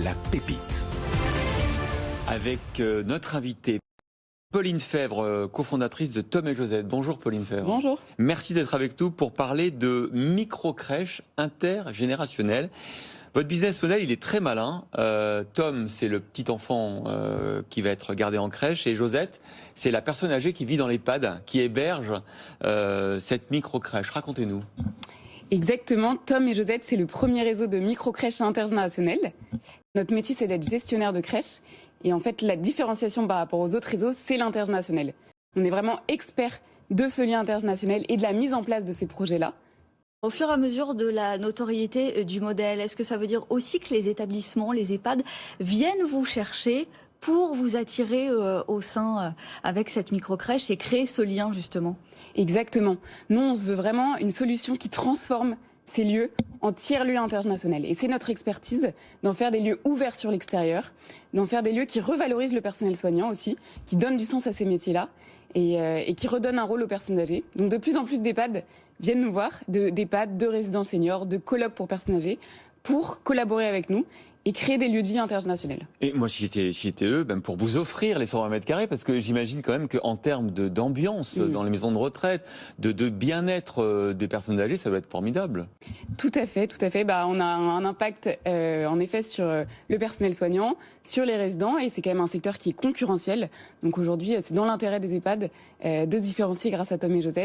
la pépite. Avec notre invitée, Pauline Fèvre, cofondatrice de Tom et Josette. Bonjour Pauline Fèvre. Bonjour. Merci d'être avec nous pour parler de micro-crèches intergénérationnelles. Votre business model, il est très malin. Tom, c'est le petit enfant qui va être gardé en crèche. Et Josette, c'est la personne âgée qui vit dans l'EHPAD, qui héberge cette micro-crèche. Racontez-nous. Exactement. Tom et Josette, c'est le premier réseau de micro-crèches intergénérationnelles. Notre métier, c'est d'être gestionnaire de crèches. Et en fait, la différenciation par rapport aux autres réseaux, c'est l'intergénérationnel. On est vraiment expert de ce lien intergénérationnel et de la mise en place de ces projets-là. Au fur et à mesure de la notoriété du modèle, est-ce que ça veut dire aussi que les établissements, les EHPAD, viennent vous chercher pour vous attirer au sein avec cette micro-crèche et créer ce lien justement? Exactement. Nous, on se veut vraiment une solution qui transforme ces lieux en tiers-lieux intergénérationnels. Et c'est notre expertise d'en faire des lieux ouverts sur l'extérieur, d'en faire des lieux qui revalorisent le personnel soignant aussi, qui donnent du sens à ces métiers-là et qui redonnent un rôle aux personnes âgées. Donc de plus en plus d'EHPAD viennent nous voir, d'EHPAD, de résidents seniors, de colloques pour personnes âgées, pour collaborer avec nous et créer des lieux de vie intergénérationnels. Et moi, si j'étais eux, même pour vous offrir les 120 mètres carrés, parce que j'imagine quand même qu'en termes d'ambiance dans les maisons de retraite, de bien-être des personnes âgées, ça doit être formidable. Tout à fait, tout à fait. On a un impact en effet sur le personnel soignant, sur les résidents, et c'est quand même un secteur qui est concurrentiel. Donc aujourd'hui, c'est dans l'intérêt des EHPAD de se différencier grâce à Tom et Josette.